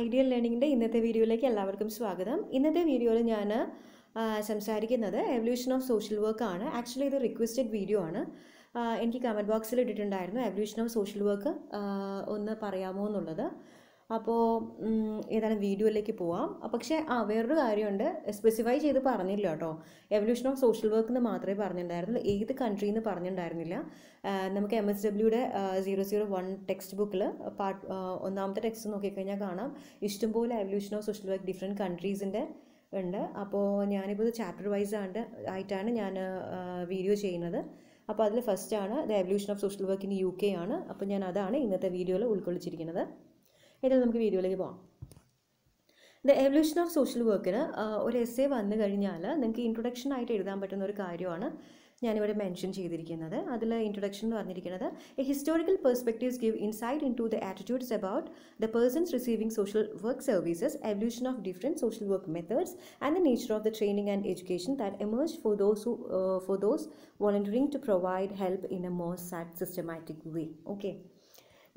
Ideal ലേണിംഗിൻ്റെ ഇന്നത്തെ വീഡിയോയിലേക്ക് എല്ലാവർക്കും സ്വാഗതം. ഇന്നത്തെ വീഡിയോയിൽ ഞാൻ സംസാരിക്കുന്നത് എവല്യൂഷൻ ഓഫ് സോഷ്യൽ വർക്ക് ആണ്. ആക്ച്വലി ഇത് റിക്വസ്റ്റഡ് വീഡിയോ ആണ്. എനിക്ക് കമൻറ്റ് ബോക്സിൽ ഇട്ടിട്ടുണ്ടായിരുന്നു എവല്യൂഷൻ ഓഫ് സോഷ്യൽ വർക്ക് ഒന്ന് പറയാമോ എന്നുള്ളത്. അപ്പോൾ ഏതായാലും വീഡിയോയിലേക്ക് പോവാം. പക്ഷേ വേറൊരു കാര്യമുണ്ട്, സ്പെസിഫൈ ചെയ്ത് പറഞ്ഞില്ല കേട്ടോ. എവല്യൂഷൻ ഓഫ് സോഷ്യൽ വർക്ക് എന്ന് മാത്രമേ പറഞ്ഞിട്ടുണ്ടായിരുന്നുള്ളൂ, ഏത് കൺട്രി എന്ന് പറഞ്ഞിട്ടുണ്ടായിരുന്നില്ല. നമുക്ക് MSWയുടെ 001 ടെക്സ്റ്റ് ബുക്കിൽ ഒന്നാമത്തെ ടെക്സ്റ്റ് നോക്കിക്കഴിഞ്ഞാൽ കാണാം ഇഷ്ടംപോലെ evolution of social work different കൺട്രീസിൻ്റെ ഉണ്ട്. അപ്പോൾ ഞാനിപ്പോൾ ചാപ്റ്റർ വൈസ് ആയിട്ടാണ് ഞാൻ വീഡിയോ ചെയ്യുന്നത്. അപ്പോൾ അതിൽ ഫസ്റ്റാണ് the evolution of social work in UK ആണ്. അപ്പോൾ ഞാൻ അതാണ് ഇന്നത്തെ വീഡിയോയിൽ ഉൾക്കൊള്ളിച്ചിരിക്കുന്നത്. ഏതായാലും നമുക്ക് വീഡിയോയിലേക്ക് പോകാം. ദ എവല്യൂഷൻ ഓഫ് സോഷ്യൽ വർക്കിന് ഒരു എസ്സേ വന്നു കഴിഞ്ഞാൽ നിങ്ങൾക്ക് ഇൻട്രൊഡക്ഷൻ ആയിട്ട് എഴുതാൻ പറ്റുന്ന ഒരു കാര്യമാണ് ഞാനിവിടെ മെൻഷൻ ചെയ്തിരിക്കുന്നത്. അതിൽ ഇൻട്രൊഡക്ഷൻ എന്ന് പറഞ്ഞിരിക്കുന്നത് a historical perspectives give insight into the attitudes about the persons receiving social work services, evolution of different social work methods and the nature of the training and education that emerge for those volunteering to provide help in a more systematic way. Okay,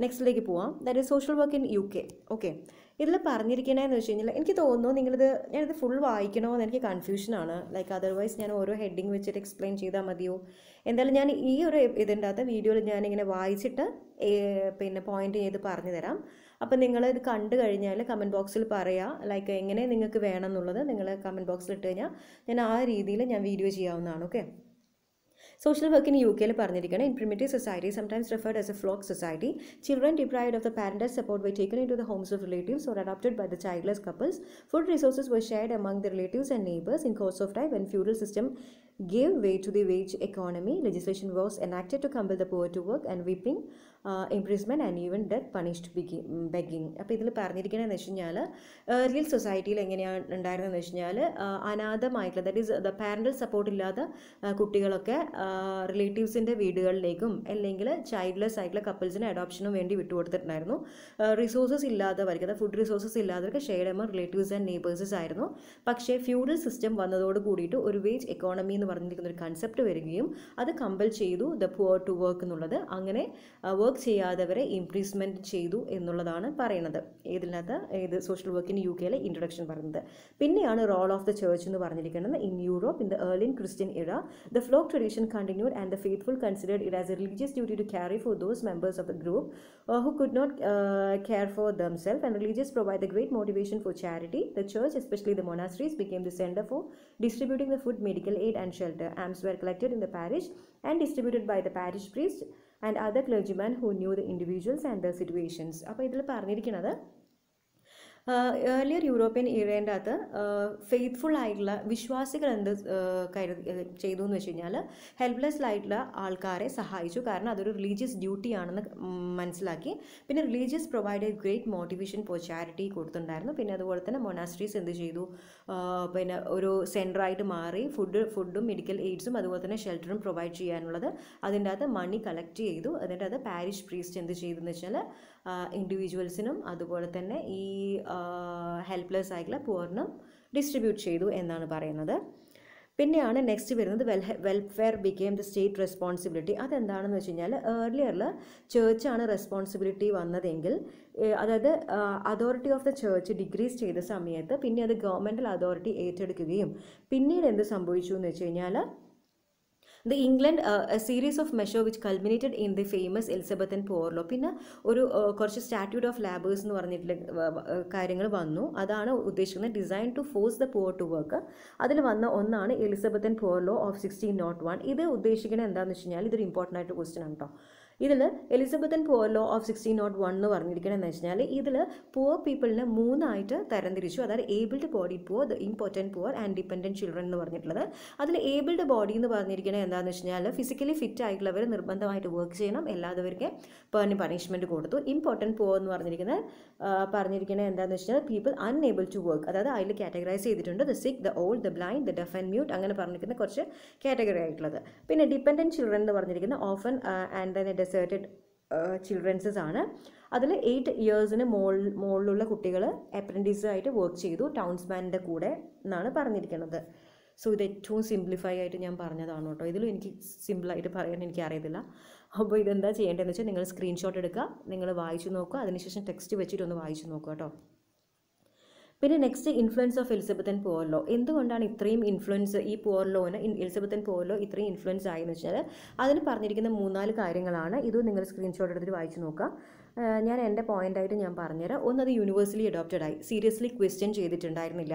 നെക്സ്റ്റിലേക്ക് പോവാം. That is social work in UK. Okay, ഇതിൽ പറഞ്ഞിരിക്കണേന്ന് വെച്ച് കഴിഞ്ഞാൽ എനിക്ക് തോന്നുന്നു ഞാനിത് full വായിക്കണോ എന്ന് എനിക്ക് കൺഫ്യൂഷനാണ്. ലൈക്ക് അതർവൈസ് ഞാൻ ഓരോ ഹെഡിങ് വെച്ചിട്ട് എക്സ്പ്ലെയിൻ ചെയ്താൽ മതിയോ? എന്തായാലും ഞാൻ ഈ ഒരു ഇതിൻ്റെ അകത്ത് വീഡിയോയിൽ ഞാനിങ്ങനെ വായിച്ചിട്ട് പിന്നെ പോയിന്റ് ചെയ്ത് പറഞ്ഞു തരാം. അപ്പം നിങ്ങൾ ഇത് കണ്ടു കഴിഞ്ഞാൽ കമൻറ്റ് ബോക്സിൽ പറയുക, ലൈക്ക് എങ്ങനെ നിങ്ങൾക്ക് വേണം എന്നുള്ളത് നിങ്ങൾ കമൻറ്റ് ബോക്സിൽ ഇട്ട് കഴിഞ്ഞാൽ ഞാൻ ആ രീതിയിൽ ഞാൻ വീഡിയോ ചെയ്യാവുന്നതാണ്. Okay, social work in UK പറഞ്ഞിരിക്കുകയാണ്. In primitive society, sometimes referred as a flock society, children deprived of the parental support were taken into the homes of relatives or adopted by the childless couples. Food resources were shared among the relatives and neighbors. In course of time, when feudal system gave way to the wage economy, legislation was enacted to compel the poor to work, and whipping, imprisonment and even death punished begging. അപ്പോൾ ഇതിൽ പറഞ്ഞിരിക്കണമെന്ന് വെച്ച് കഴിഞ്ഞാൽ ഏർലിയൽ സൊസൈറ്റിയിൽ എങ്ങനെയാണ് ഉണ്ടായിരുന്നതെന്ന് വെച്ച് കഴിഞ്ഞാൽ അനാഥമായിട്ടുള്ള, that is the parental support ഇല്ലാത്ത കുട്ടികളൊക്കെ റിലേറ്റീവ്സിൻ്റെ വീടുകളിലേക്കും അല്ലെങ്കിൽ ചൈൽഡ്ലെസ് ആയിട്ടുള്ള കപ്പിൾസിന് അഡോപ്ഷനും വേണ്ടി വിട്ടുകൊടുത്തിട്ടുണ്ടായിരുന്നു. റിസോഴ്സസ് ഇല്ലാത്തവർക്ക്, അത് ഫുഡ് റിസോഴ്സസ് ഇല്ലാത്തവർക്ക് ഷെയർഡ് എമംഗ് റിലേറ്റീവ്സ് ആൻഡ് നെയ്ബേഴ്സസ് ആയിരുന്നു. പക്ഷേ ഫ്യൂഡൽ സിസ്റ്റം വന്നതോട് കൂടിയിട്ട് ഒരു വേജ് എക്കോണമി എന്ന് പറഞ്ഞിരിക്കുന്ന ഒരു കൺസെപ്റ്റ് വരികയും അത് കമ്പൽ ചെയ്തു ദ പുവർ ടു വർക്ക് എന്നുള്ളത്. അങ്ങനെ വർക്ക് ചെയ്യാത്തവരെ ഇംപ്രീസ്മെൻറ്റ് ചെയ്തു എന്നുള്ളതാണ് പറയുന്നത് ഏത് സോഷ്യൽ വർക്കിന് UKയിലെ ഇൻട്രൊഡക്ഷൻ പറയുന്നത്. പിന്നെയാണ് റോൾ ഓഫ് ദ ചർച്ച് എന്ന് പറഞ്ഞിരിക്കുന്നത്. In Europe in the early Christian era the flock tradition continued and the faithful considered it as a religious duty to carry for those members of the group who could not care for themselves, and religious provide the great motivation for charity. The church, especially the monasteries, became the center for distributing the food, medical aid and shelter. Alms were collected in the parish and distributed by the parish priest and other clergymen who knew the individuals and their situations. അപ്പോൾ ഇതിൽ പറഞ്ഞിരിക്കുന്നത് earlier European ഇറേൻ്റെ അകത്ത് faithful ആയിട്ടുള്ള വിശ്വാസികൾ എന്ത് ചെയ്തു എന്ന് വെച്ച് കഴിഞ്ഞാൽ ഹെൽപ്ലെസ് ആയിട്ടുള്ള ആൾക്കാരെ സഹായിച്ചു. കാരണം അതൊരു റിലീജിയസ് ഡ്യൂട്ടി ആണെന്ന് മനസ്സിലാക്കി. പിന്നെ religious provide great motivation four charity കൊടുത്തിട്ടുണ്ടായിരുന്നു. പിന്നെ അതുപോലെ തന്നെ മൊനാസ്ട്രീസ് എന്ത് ചെയ്തു, പിന്നെ ഒരു സെൻറ്ററായിട്ട് മാറി ഫുഡും മെഡിക്കൽ എയ്ഡ്സും അതുപോലെ തന്നെ ഷെൽട്ടറും പ്രൊവൈഡ് ചെയ്യാനുള്ളത്. അതിൻ്റെ അകത്ത് മണി കളക്ട് ചെയ്തു. അതിൻ്റെ അകത്ത് പാരിഷ് പ്രീസ്റ്റ് എന്ത് ചെയ്തു എന്ന് വെച്ചാൽ ഇൻഡിവിജ്വൽസിനും അതുപോലെ തന്നെ ഈ ഹെൽപ്ലെസ് ആയിട്ടുള്ള പുവറിനും ഡിസ്ട്രിബ്യൂട്ട് ചെയ്തു എന്നാണ് പറയുന്നത്. പിന്നെയാണ് നെക്സ്റ്റ് വരുന്നത് welfare became the state responsibility. അതെന്താണെന്ന് വെച്ച് കഴിഞ്ഞാൽ ഏർലിയറിൽ ചേർച്ചാണ് റെസ്പോൺസിബിലിറ്റി വന്നതെങ്കിൽ, അതായത് authority of the church decrease ചെയ്ത സമയത്ത് പിന്നെ അത് ഗവൺമെൻറ്റൽ അതോറിറ്റി ഏറ്റെടുക്കുകയും പിന്നീട് എന്ത് സംഭവിച്ചു എന്ന് വെച്ച് കഴിഞ്ഞാൽ the England a series of measure which culminated in the famous Elizabethan poor law. പിന്നെ കുറച്ച് സ്റ്റാറ്റ്യൂട്ട് ഓഫ് ലാബേഴ്സ് എന്ന് പറഞ്ഞിട്ടുള്ള കാര്യങ്ങൾ വന്നു. അതാണ് ഉദ്ദേശിക്കുന്നത് design to force the poor to work. അതിൽ വന്ന ഒന്നാണ് എലിസബത്തൻ പോർ ലോ ഓഫ് 1601. ഇത് ഉദ്ദേശിക്കുന്നത് എന്താണെന്ന് വെച്ച് കഴിഞ്ഞാൽ ഇതൊരു ഇമ്പോർട്ടൻ്റ് ആയിട്ട് ക്വസ്റ്റ്യൻ ആണ് കേട്ടോ. ഇതിൽ എലിസബത്തൻ പുവർ ലോ ഓഫ് 1601 എന്ന് പറഞ്ഞിരിക്കണമെന്ന് വെച്ച് കഴിഞ്ഞാൽ ഇതിൽ പുവർ പീപ്പിളിനെ 3 തരംതിരിച്ചു. അതായത് abled body poor, the important poor and dependent children എന്ന് പറഞ്ഞിട്ടുള്ളത്. അതിൽ ഏബിൾഡ് ബോഡി എന്ന് പറഞ്ഞിരിക്കുന്നത് എന്താണെന്ന് വെച്ച് കഴിഞ്ഞാൽ ഫിസിക്കലി ഫിറ്റ് ആയിട്ടുള്ളവർ നിർബന്ധമായിട്ട് വർക്ക് ചെയ്യണം, എല്ലാവർക്ക് പണിഷ്മെൻറ്റ് കൊടുത്തു. ഇമ്പോർട്ടൻറ്റ് പുവർ എന്ന് പറഞ്ഞിരിക്കുന്നത് എന്താണെന്ന് വെച്ച് കഴിഞ്ഞാൽ പീപ്പിൾ അൺഎബിൾ ടു വർക്ക്, അതായത് അതിൽ കാറ്റഗറൈസ് ചെയ്തിട്ടുണ്ട് ദ സിക്ക്, the old, the blind, the def and mute, അങ്ങനെ പറഞ്ഞിരിക്കുന്ന കുറച്ച് കാറ്റഗറി ആയിട്ടുള്ളത്. പിന്നെ ഡിപ്പെൻഡൻറ്റ് ചിൽഡ്രൻ എന്ന് പറഞ്ഞിരിക്കുന്നത് ഓഫൻ ആൻഡ് ദെൻ ഡെസേർട്ടഡ് ചിൽഡ്രൻസസ് ആണ്. അതിൽ 8 ഇയേഴ്സിന് മുകളിലുള്ള കുട്ടികൾ അപ്രൻറ്റീസായിട്ട് വർക്ക് ചെയ്തു ടൗൺസ്മാൻ്റെ കൂടെ എന്നാണ് പറഞ്ഞിരിക്കുന്നത്. സോ ഇത് ഏറ്റവും സിംപ്ലിഫൈ ആയിട്ട് ഞാൻ പറഞ്ഞതാണ് കേട്ടോ. ഇതിലും എനിക്ക് സിമ്പിളായിട്ട് പറയാൻ എനിക്ക് അറിയത്തില്ല. അപ്പോൾ ഇതെന്താ ചെയ്യേണ്ടതെന്ന് വെച്ചാൽ നിങ്ങൾ സ്ക്രീൻഷോട്ട് എടുക്കുക, നിങ്ങൾ വായിച്ചു നോക്കുക, അതിനുശേഷം ടെക്സ്റ്റ് വെച്ചിട്ടൊന്ന് വായിച്ചു നോക്കുക കേട്ടോ. പിന്നെ next influence of Elizabethan poor law. എന്തുകൊണ്ടാണ് ഇത്രയും ഇൻഫ്ലുവൻസ് ഈ പുവർ ലോന് എലിസബത്തൻ പുവർ ലോ ഇത്രയും ഇൻഫ്ലുവൻസ് ആയെന്ന് വെച്ചാൽ അതിന് പറഞ്ഞിരിക്കുന്ന 3-4 കാര്യങ്ങളാണ്. ഇത് നിങ്ങൾ സ്ക്രീൻഷോട്ട് എടുത്തിട്ട് വായിച്ച് നോക്കാം. ഞാൻ എൻ്റെ പോയിൻ്റായിട്ട് ഞാൻ പറഞ്ഞുതരാം. ഒന്നത് യൂണിവേഴ്സലി അഡോപ്റ്റഡ് ആയി, സീരിയസ്ലി ക്വസ്റ്റ്യൻ ചെയ്തിട്ടുണ്ടായിരുന്നില്ല.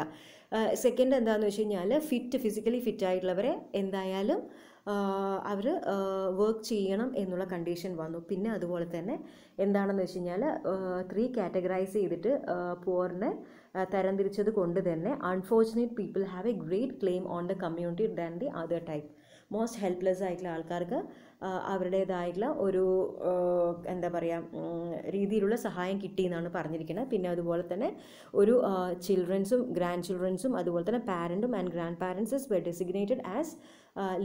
സെക്കൻഡ് എന്താണെന്ന് വെച്ച് കഴിഞ്ഞാൽ ഫിസിക്കലി ഫിറ്റ് ആയിട്ടുള്ളവരെ എന്തായാലും അവർ വർക്ക് ചെയ്യണം എന്നുള്ള കണ്ടീഷൻ വന്നു. പിന്നെ അതുപോലെ തന്നെ എന്താണെന്ന് വെച്ച് കഴിഞ്ഞാൽ 3 കാറ്റഗറൈസ് ചെയ്തിട്ട് പുവറിനെ തരംതിരിച്ചത് കൊണ്ട് തന്നെ unfortunate people have A great claim on the community than the other type. Most helpless ആയിട്ടുള്ള ആൾക്കാർക്ക് അവരുടേതായിട്ടുള്ള ഒരു എന്താ പറയുക രീതിയിലുള്ള സഹായം കിട്ടി എന്നാണ് പറഞ്ഞിരിക്കുന്നത്. പിന്നെ അതുപോലെ തന്നെ ഒരു ചിൽഡ്രൻസും ഗ്രാൻഡ് ചിൽഡ്രൻസും അതുപോലെ തന്നെ പാരൻറ്റും and grandparents were designated as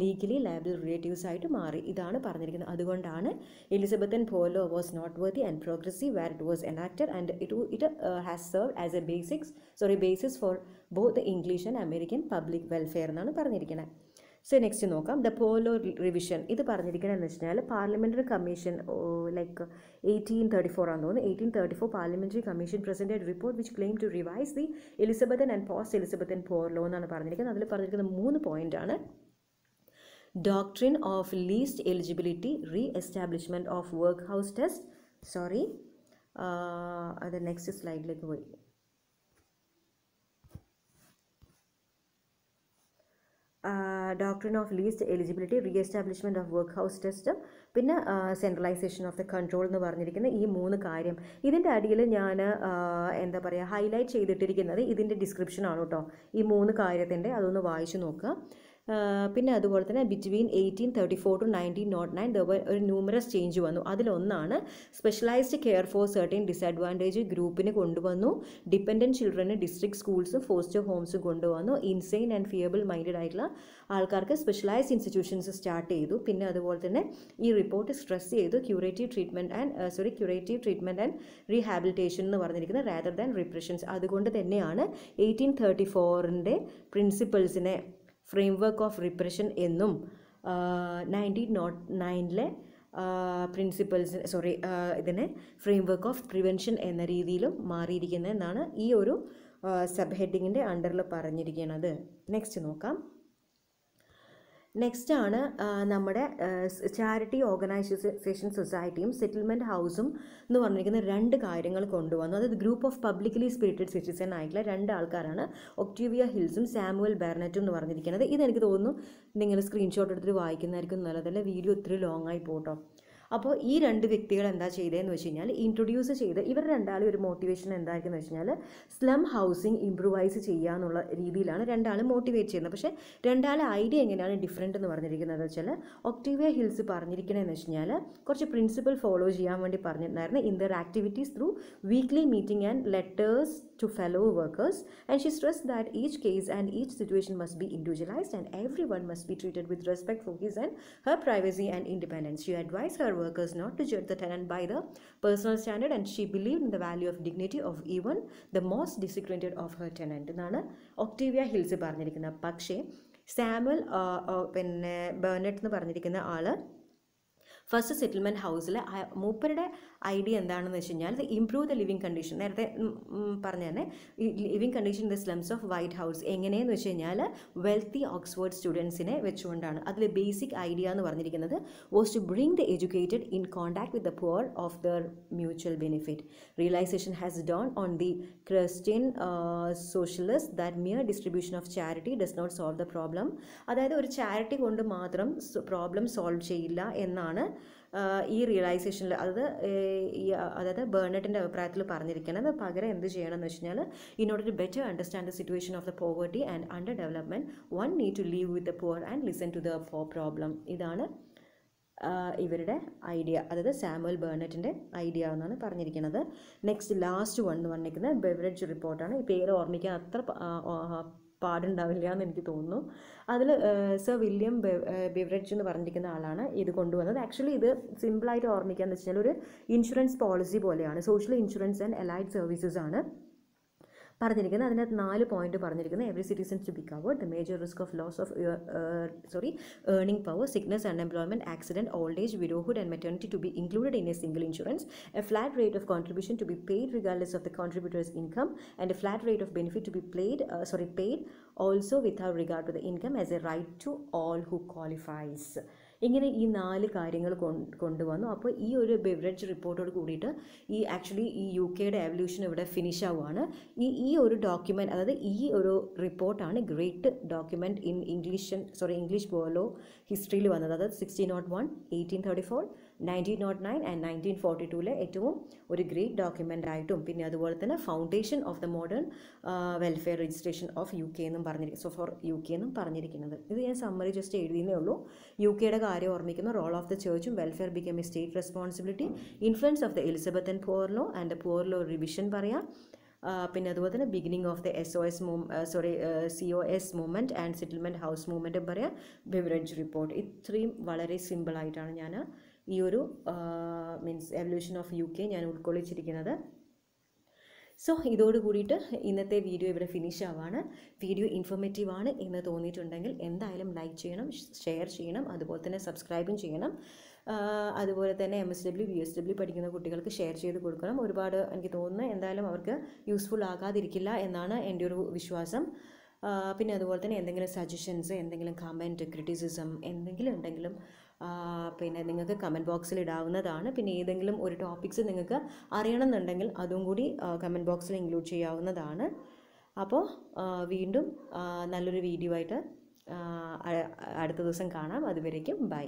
legally liable relatives ആയിട്ട് മാറി. ഇതാണ് പറഞ്ഞിരിക്കുന്നത്. അതുകൊണ്ടാണ് Elizabethan poor law was not worthy and progressive where it was enacted and it has serve as a basis for both the English and American public welfare എന്നാണ് പറഞ്ഞിരിക്കുന്നത്. So next നോക്കാം. The poor law revision. ഇത് പറഞ്ഞിരിക്കണമെന്ന് വെച്ച് കഴിഞ്ഞാൽ parliamentary commission like 1834 ആണെന്ന് തോന്നുന്നു. 1834 parliamentary commission presented report which claim to revise the Elizabethan and post Elizabethan poor law എന്നാണ് പറഞ്ഞിരിക്കുന്നത്. അതിൽ പറഞ്ഞിരിക്കുന്ന 3 പോയിൻ്റാണ്. Doctrine of least eligibility, re-establishment of workhouse test. അത് നെക്സ്റ്റ് സ്ലൈഡിലേക്ക് പോയി. Doctrine of least eligibility, re-establishment of workhouse test, പിന്നെ centralisation of the control എന്ന് പറഞ്ഞിരിക്കുന്ന ഈ 3 കാര്യം. ഇതിൻ്റെ അടിയിൽ ഞാൻ എന്താ പറയുക ഹൈലൈറ്റ് ചെയ്തിട്ടിരിക്കുന്നത് ഇതിൻ്റെ ഡിസ്ക്രിപ്ഷനാണ് കേട്ടോ. ഈ 3 കാര്യത്തിൻ്റെ അതൊന്ന് വായിച്ചു നോക്കുക. പിന്നെ അതുപോലെ തന്നെ ബിറ്റ്വീൻ 1834 to 1909 ഒരു ന്യൂമറസ് ചേഞ്ച് വന്നു. അതിലൊന്നാണ് specialised care for certain disadvantage ഗ്രൂപ്പിന് കൊണ്ടുവന്നു. ഡിപ്പെൻഡൻറ്റ് ചിൽഡ്രന് ഡിസ്ട്രിക്ട് സ്കൂൾസും ഫോസ്റ്റർ ഹോംസും കൊണ്ടുവന്നു. ഇൻസെയിൻ ആൻഡ് ഫിയബിൾ മൈൻഡഡ് ആയിട്ടുള്ള ആൾക്കാർക്ക് സ്പെഷ്യലൈസ്ഡ് ഇൻസ്റ്റിറ്റ്യൂഷൻസ് സ്റ്റാർട്ട് ചെയ്തു. പിന്നെ അതുപോലെ തന്നെ ഈ റിപ്പോർട്ട് സ്ട്രെസ് ചെയ്തു ക്യൂറേറ്റീവ് ട്രീറ്റ്മെൻറ്റ് ആൻഡ് റീഹാബിലിറ്റേഷൻ എന്ന് പറഞ്ഞിരിക്കുന്നത് റാദർ ദാൻ റിപ്രഷൻസ്. അതുകൊണ്ട് തന്നെയാണ് 1834 പ്രിൻസിപ്പിൾസിനെ ഫ്രെയിംവർക്ക് ഓഫ് റിപ്രഷൻ എന്നും 1909 ഇതിനെ ഫ്രെയിംവർക്ക് ഓഫ് പ്രിവെൻഷൻ എന്ന രീതിയിലും മാറിയിരിക്കുന്നത് എന്നാണ് ഈ ഒരു സബ് ഹെഡിങ്ങിൻ്റെ അണ്ടറിൽ പറഞ്ഞിരിക്കുന്നത്. നെക്സ്റ്റ് നോക്കാം. നെക്സ്റ്റ് ആണ് നമ്മുടെ ചാരിറ്റി ഓർഗനൈസേഷൻ സൊസൈറ്റിയും സെറ്റിൽമെൻറ്റ് ഹൗസും എന്ന് പറഞ്ഞിരിക്കുന്ന 2 കാര്യങ്ങൾ കൊണ്ടുവന്നു. അതായത് group of publicly spirited citizen ആയിട്ടുള്ള 2 ആൾക്കാരാണ് ഒക്ടേവിയ ഹിൽസും സാമുവൽ ബാർണറ്റും എന്ന് പറഞ്ഞിരിക്കുന്നത്. ഇതെനിക്ക് തോന്നുന്നു നിങ്ങൾ സ്ക്രീൻഷോട്ട് എടുത്തിട്ട് വായിക്കുന്നതായിരിക്കും നല്ലതല്ല, വീഡിയോ ഒത്തിരി ലോങ് ആയി പോട്ടോ. അപ്പോൾ ഈ 2 വ്യക്തികൾ എന്താ ചെയ്തതെന്ന് വെച്ച് കഴിഞ്ഞാൽ ഇൻട്രൊഡ്യൂസ് ചെയ്ത് ഇവർ രണ്ടാളും ഒരു മോട്ടിവേഷൻ എന്തായിരിക്കും എന്ന് വെച്ച് കഴിഞ്ഞാൽ സ്ലം ഹൗസിങ് ഇംപ്രൂവൈസ് ചെയ്യുക എന്നുള്ള രീതിയിലാണ് രണ്ടാളും മോട്ടിവേറ്റ് ചെയ്യുന്നത്. പക്ഷേ രണ്ടാളും ഐഡിയ എങ്ങനെയാണ് ഡിഫറെൻ്റ് എന്ന് പറഞ്ഞിരിക്കുന്നത് വെച്ചാൽ ഒക്ടേവിയ ഹിൽസ് പറഞ്ഞിരിക്കണമെന്ന് വെച്ച് കഴിഞ്ഞാൽ കുറച്ച് പ്രിൻസിപ്പിൾ ഫോളോ ചെയ്യാൻ വേണ്ടി പറഞ്ഞിട്ടുണ്ടായിരുന്നു. In there activities through weekly meeting and letters to fellow workers, and she stressed that each case and each situation must be individualized and everyone must be treated with respect for his and her privacy and independence. She advised her workers not to judge the tenant by the personal standard and she believed in the value of dignity of even the most disgruntled of her tenant എന്നാണ് Octavia hills പറഞ്ഞിരിക്കുന്നത്. പക്ഷേ Samuel പിന്നെ ബേർണറ്റ് എന്ന് പറഞ്ഞിരിക്കുന്ന ആള് first settlement ഹൗസിൽ മൂപ്പരുടെ idea എന്താണെന്ന് വെച്ച് കഴിഞ്ഞാൽ ഇംപ്രൂവ് ദ ലിവിങ് കണ്ടീഷൻ. നേരത്തെ പറഞ്ഞു തന്നെ ഈ living condition in the slums of white house എങ്ങനെയെന്ന് വെച്ച് കഴിഞ്ഞാൽ വെൽത്തി ഓക്സ്ഫോർഡ് സ്റ്റുഡൻസിനെ വെച്ചുകൊണ്ടാണ്. അതിൽ ബേസിക് ഐഡിയ എന്ന് പറഞ്ഞിരിക്കുന്നത് was to bring the educated in contact with the poor of their mutual benefit. Realisation has dawn on the Christian socialist that mere distribution of charity does not solve the problem. അതായത് ഒരു charity കൊണ്ട് മാത്രം problem solve ചെയ്യില്ല എന്നാണ് ഈ റിയലൈസേഷനിൽ അതായത് ബേർണറ്റിൻ്റെ അഭിപ്രായത്തിൽ പറഞ്ഞിരിക്കുന്നത്. പകരം എന്ത് ചെയ്യണമെന്ന് വെച്ച് കഴിഞ്ഞാൽ in order to better understand the situation of the poverty and under development one need to live with the poor and listen to the problem. ഇതാണ് ഇവരുടെ ഐഡിയ, അതായത് സാമുവൽ ബേർണറ്റിൻ്റെ ഐഡിയ എന്നാണ് പറഞ്ഞിരിക്കുന്നത്. നെക്സ്റ്റ് ലാസ്റ്റ് വൺ എന്ന് പറഞ്ഞിരിക്കുന്നത് beverage റിപ്പോർട്ടാണ്. ഈ പേര് ഓർമ്മിക്കാൻ അത്ര പാടുണ്ടാവില്ല എന്ന് എനിക്ക് തോന്നുന്നു. അതിൽ സർ വില്യം ബെവറേജ് എന്ന് പറഞ്ഞിരിക്കുന്ന ആളാണ് ഇത് കൊണ്ടുവന്നത്. ആക്ച്വലി ഇത് സിമ്പിളായിട്ട് ഓർമ്മിക്കാന്ന് വെച്ചാൽ ഒരു ഇൻഷുറൻസ് പോളിസി പോലെയാണ്. Social insurance and allied services ആണ്. പറഞ്ഞിരിക്കുന്നത്. അതിനകത്ത് 4 പോയിന്റ് പറഞ്ഞിരിക്കുന്നത്. Every citizens to be covered, the major risk of loss of earning power, sickness, unemployment, accident, old age, widowhood and maternity to be included in a single insurance, a flat rate of contribution to be paid regardless of the contributors income, and a flat rate of benefit to be paid also without regard to the income as a right to all who qualifies. ഇങ്ങനെ ഈ 4 കാര്യങ്ങൾ കൊണ്ടുവന്നു. അപ്പോൾ ഈ ഒരു beverage റിപ്പോർട്ടോട് കൂടിയിട്ട് actually ഈ UK evolution ഇവിടെ ഫിനിഷ് ആവുകയാണ്. ഈ ഒരു ഡോക്യുമെൻറ്റ്, അതായത് ഈ ഒരു റിപ്പോർട്ടാണ് great document in English law ഹിസ്റ്ററിയിൽ വന്നത്. അതായത് 1601, 1834, 1909 ആൻഡ് 1942 ഏറ്റവും ഒരു ഗ്രേറ്റ് ഡോക്യുമെൻ്റ് ആയിട്ടും, പിന്നെ അതുപോലെ തന്നെ foundation of the modern welfare registration of UK എന്നും പറഞ്ഞിരിക്കുന്നത്. ഇത് ഞാൻ സമ്മറി ജസ്റ്റ് എഴുതിയേ ഉള്ളൂ. UK കാര്യം ഓർമ്മിക്കുന്നു. റോൾ ഓഫ് ദ ചർച്ചും welfare become a state responsibility, influence of the Elizabethan poor law and poor law revision പറയാം. പിന്നെ അതുപോലെ തന്നെ beginning of the COS movement and settlement house മൂവ്മെൻറ്റും പറയാം. ബെവറേജ് റിപ്പോർട്ട്, ഇത്രയും വളരെ സിമ്പിളായിട്ടാണ് ഞാൻ ഈ ഒരു എവല്യൂഷൻ ഓഫ് UK ഞാൻ ഉൾക്കൊള്ളിച്ചിരിക്കുന്നത്. സോ ഇതോട് കൂടിയിട്ട് ഇന്നത്തെ വീഡിയോ ഇവിടെ ഫിനിഷ് ആവാണ്. വീഡിയോ ഇൻഫോർമേറ്റീവ് ആണ് എന്ന് തോന്നിയിട്ടുണ്ടെങ്കിൽ എന്തായാലും ലൈക്ക് ചെയ്യണം, ഷെയർ ചെയ്യണം, അതുപോലെ തന്നെ സബ്സ്ക്രൈബും ചെയ്യണം. അതുപോലെ തന്നെ MSW BSW പഠിക്കുന്ന കുട്ടികൾക്ക് ഷെയർ ചെയ്ത് കൊടുക്കണം. ഒരുപാട് എനിക്ക് തോന്നുന്നു എന്തായാലും അവർക്ക് യൂസ്ഫുൾ ആകാതിരിക്കില്ല എന്നാണ് എൻ്റെ ഒരു വിശ്വാസം. പിന്നെ അതുപോലെ തന്നെ എന്തെങ്കിലും സജഷൻസ്, എന്തെങ്കിലും കമൻറ്റ്, ക്രിറ്റിസിസം എന്തെങ്കിലും ഉണ്ടെങ്കിലും പിന്നെ നിങ്ങൾക്ക് കമൻറ്റ് ബോക്സിൽ ഇടാവുന്നതാണ്. പിന്നെ ഏതെങ്കിലും ഒരു ടോപ്പിക്സ് നിങ്ങൾക്ക് അറിയണമെന്നുണ്ടെങ്കിൽ അതും കൂടി കമൻറ്റ് ബോക്സിൽ ഇൻക്ലൂഡ് ചെയ്യാവുന്നതാണ്. അപ്പോൾ വീണ്ടും നല്ലൊരു വീഡിയോ ആയിട്ട് അടുത്ത ദിവസം കാണാം. അതുവരേക്കും ബൈ.